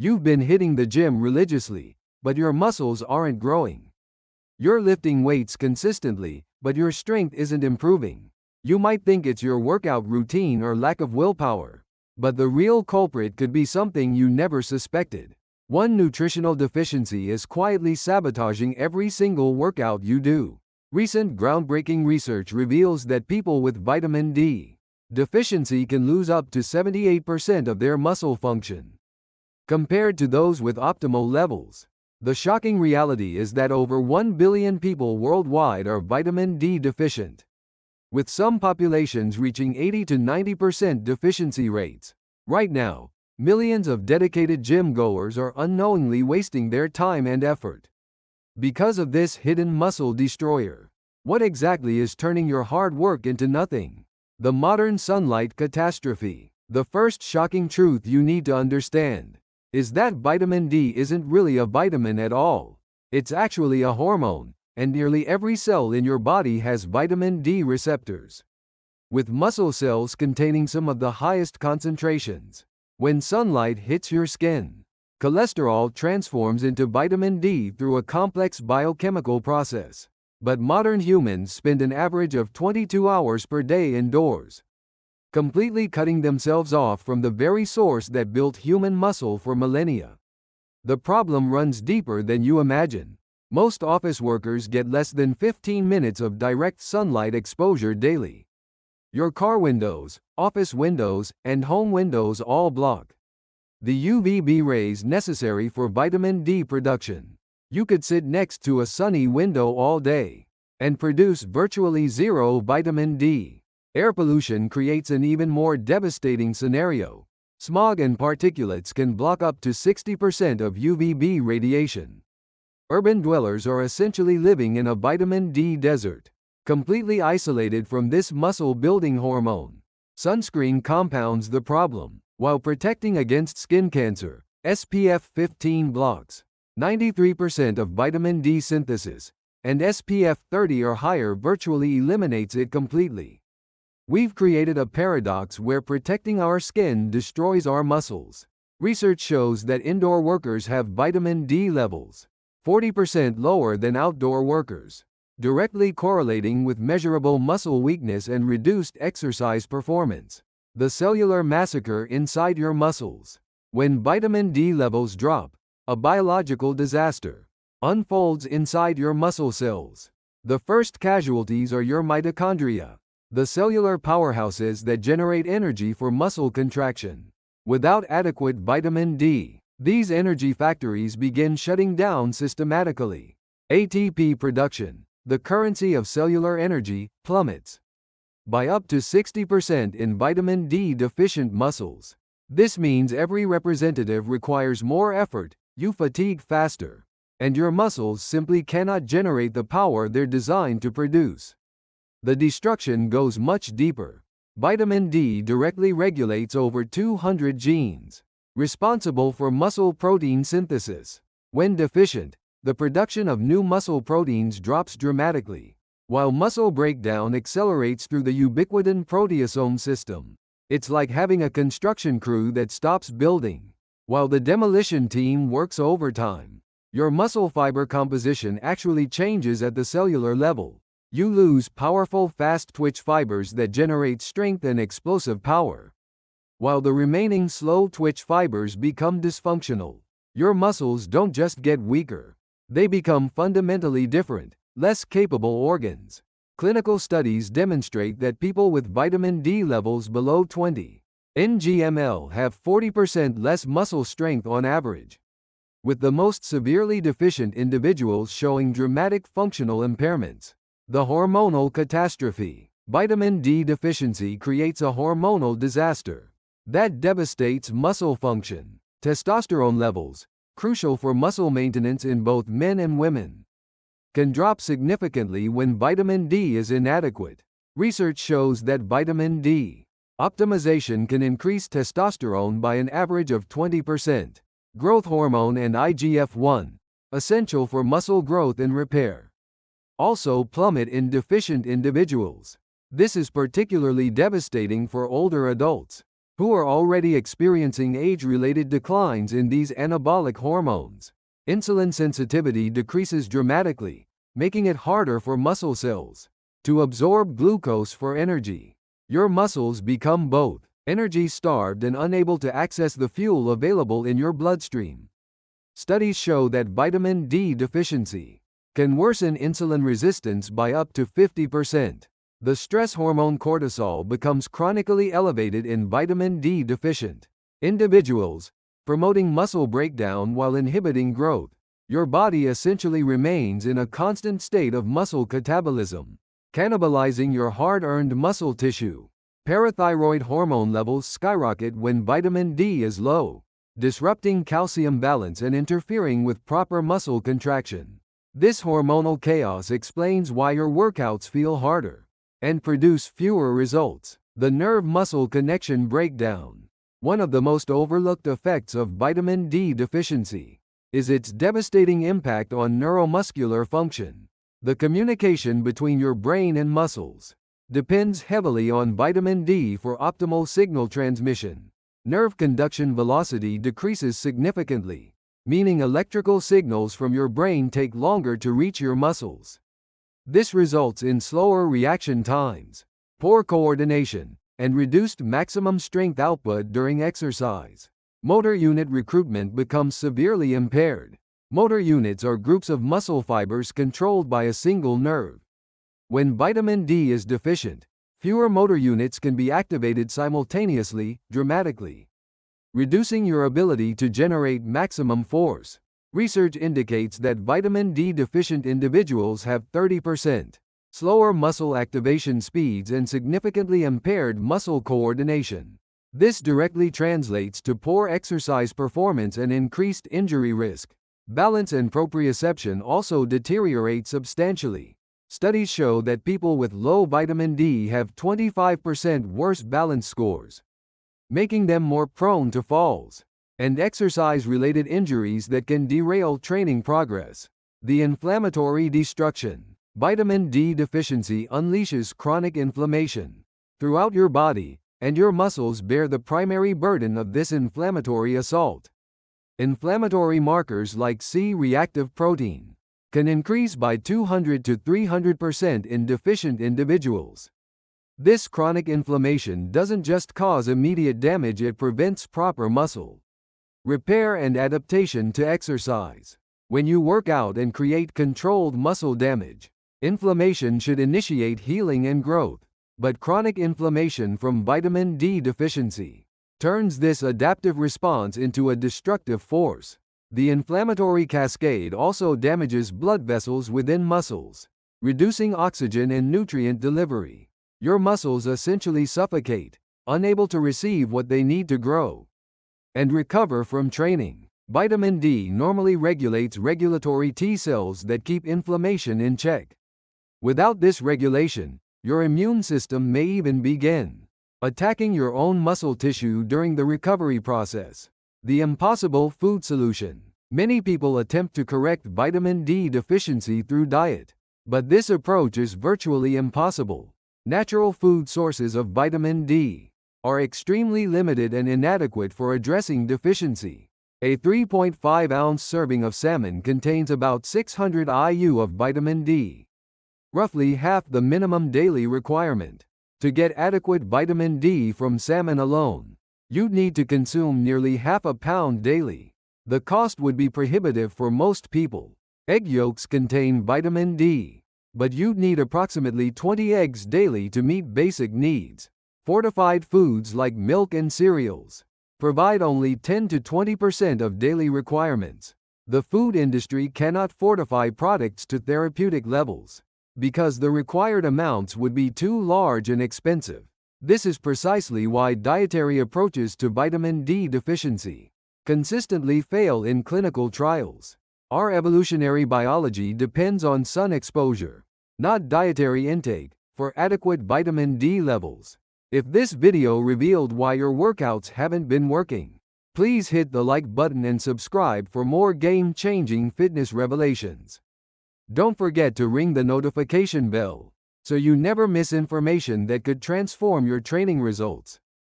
You've been hitting the gym religiously, but your muscles aren't growing. You're lifting weights consistently, but your strength isn't improving. You might think it's your workout routine or lack of willpower, but the real culprit could be something you never suspected. One nutritional deficiency is quietly sabotaging every single workout you do. Recent groundbreaking research reveals that people with vitamin D deficiency can lose up to 78% of their muscle function, compared to those with optimal levels. The shocking reality is that over 1 billion people worldwide are vitamin D deficient, with some populations reaching 80 to 90% deficiency rates. Right now, millions of dedicated gym goers are unknowingly wasting their time and effort because of this hidden muscle destroyer. What exactly is turning your hard work into nothing? The modern sunlight catastrophe. The first shocking truth you need to understand is that vitamin D isn't really a vitamin at all. It's actually a hormone, and nearly every cell in your body has vitamin D receptors, with muscle cells containing some of the highest concentrations. When sunlight hits your skin, cholesterol transforms into vitamin D through a complex biochemical process. But modern humans spend an average of 22 hours per day indoors, completely cutting themselves off from the very source that built human muscle for millennia. The problem runs deeper than you imagine. Most office workers get less than 15 minutes of direct sunlight exposure daily. Your car windows, office windows, and home windows all block the UVB rays necessary for vitamin D production. You could sit next to a sunny window all day and produce virtually zero vitamin D. Air pollution creates an even more devastating scenario. Smog and particulates can block up to 60% of UVB radiation. Urban dwellers are essentially living in a vitamin D desert, completely isolated from this muscle-building hormone. Sunscreen compounds the problem. While protecting against skin cancer, SPF 15 blocks 93% of vitamin D synthesis, and SPF 30 or higher virtually eliminates it completely. We've created a paradox where protecting our skin destroys our muscles. Research shows that indoor workers have vitamin D levels 40% lower than outdoor workers, directly correlating with measurable muscle weakness and reduced exercise performance. The cellular massacre inside your muscles. When vitamin D levels drop, a biological disaster unfolds inside your muscle cells. The first casualties are your mitochondria, the cellular powerhouses that generate energy for muscle contraction. Without adequate vitamin D, these energy factories begin shutting down systematically. ATP production, the currency of cellular energy, plummets by up to 60% in vitamin D deficient muscles. This means every representative requires more effort, you fatigue faster, and your muscles simply cannot generate the power they're designed to produce. The destruction goes much deeper. Vitamin D directly regulates over 200 genes responsible for muscle protein synthesis. When deficient, the production of new muscle proteins drops dramatically, while muscle breakdown accelerates through the ubiquitin proteasome system. It's like having a construction crew that stops building while the demolition team works overtime. Your muscle fiber composition actually changes at the cellular level. You lose powerful fast-twitch fibers that generate strength and explosive power, while the remaining slow-twitch fibers become dysfunctional. Your muscles don't just get weaker, they become fundamentally different, less capable organs. Clinical studies demonstrate that people with vitamin D levels below 20 ng/ml have 40% less muscle strength on average, with the most severely deficient individuals showing dramatic functional impairments. The hormonal catastrophe. Vitamin D deficiency creates a hormonal disaster that devastates muscle function. Testosterone levels, crucial for muscle maintenance in both men and women, can drop significantly when vitamin D is inadequate. Research shows that vitamin D optimization can increase testosterone by an average of 20%. Growth hormone and IGF-1, essential for muscle growth and repair, also plummet in deficient individuals. This is particularly devastating for older adults, who are already experiencing age-related declines in these anabolic hormones. Insulin sensitivity decreases dramatically, making it harder for muscle cells to absorb glucose for energy. Your muscles become both energy-starved and unable to access the fuel available in your bloodstream. Studies show that vitamin D deficiency can worsen insulin resistance by up to 50%. The stress hormone cortisol becomes chronically elevated in vitamin D deficient individuals, promoting muscle breakdown while inhibiting growth. Your body essentially remains in a constant state of muscle catabolism, cannibalizing your hard-earned muscle tissue. Parathyroid hormone levels skyrocket when vitamin D is low, disrupting calcium balance and interfering with proper muscle contraction. This hormonal chaos explains why your workouts feel harder and produce fewer results. The nerve-muscle connection breakdown. One of the most overlooked effects of vitamin D deficiency is its devastating impact on neuromuscular function. The communication between your brain and muscles depends heavily on vitamin D for optimal signal transmission. Nerve conduction velocity decreases significantly, meaning electrical signals from your brain take longer to reach your muscles. This results in slower reaction times, poor coordination, and reduced maximum strength output during exercise. Motor unit recruitment becomes severely impaired. Motor units are groups of muscle fibers controlled by a single nerve. When vitamin D is deficient, fewer motor units can be activated simultaneously, dramatically reducing your ability to generate maximum force. Research indicates that vitamin D deficient individuals have 30% slower muscle activation speeds and significantly impaired muscle coordination. This directly translates to poor exercise performance and increased injury risk. Balance and proprioception also deteriorate substantially. Studies show that people with low vitamin D have 25% worse balance scores, making them more prone to falls and exercise-related injuries that can derail training progress. The inflammatory destruction. Vitamin D deficiency unleashes chronic inflammation throughout your body, and your muscles bear the primary burden of this inflammatory assault. Inflammatory markers like C-reactive protein can increase by 200 to 300% in deficient individuals. This chronic inflammation doesn't just cause immediate damage, it prevents proper muscle repair and adaptation to exercise. When you work out and create controlled muscle damage, inflammation should initiate healing and growth. But chronic inflammation from vitamin D deficiency turns this adaptive response into a destructive force. The inflammatory cascade also damages blood vessels within muscles, reducing oxygen and nutrient delivery. Your muscles essentially suffocate, unable to receive what they need to grow and recover from training. Vitamin D normally regulates regulatory T cells that keep inflammation in check. Without this regulation, your immune system may even begin attacking your own muscle tissue during the recovery process. The impossible food solution. Many people attempt to correct vitamin D deficiency through diet, but this approach is virtually impossible. Natural food sources of vitamin D are extremely limited and inadequate for addressing deficiency. A 3.5-ounce serving of salmon contains about 600 IU of vitamin D, roughly half the minimum daily requirement. To get adequate vitamin D from salmon alone, you'd need to consume nearly half a pound daily. The cost would be prohibitive for most people. Egg yolks contain vitamin D, but you'd need approximately 20 eggs daily to meet basic needs. Fortified foods like milk and cereals provide only 10 to 20% of daily requirements. The food industry cannot fortify products to therapeutic levels because the required amounts would be too large and expensive. This is precisely why dietary approaches to vitamin D deficiency consistently fail in clinical trials. Our evolutionary biology depends on sun exposure, not dietary intake, for adequate vitamin D levels. If this video revealed why your workouts haven't been working, please hit the like button and subscribe for more game-changing fitness revelations. Don't forget to ring the notification bell so you never miss information that could transform your training results.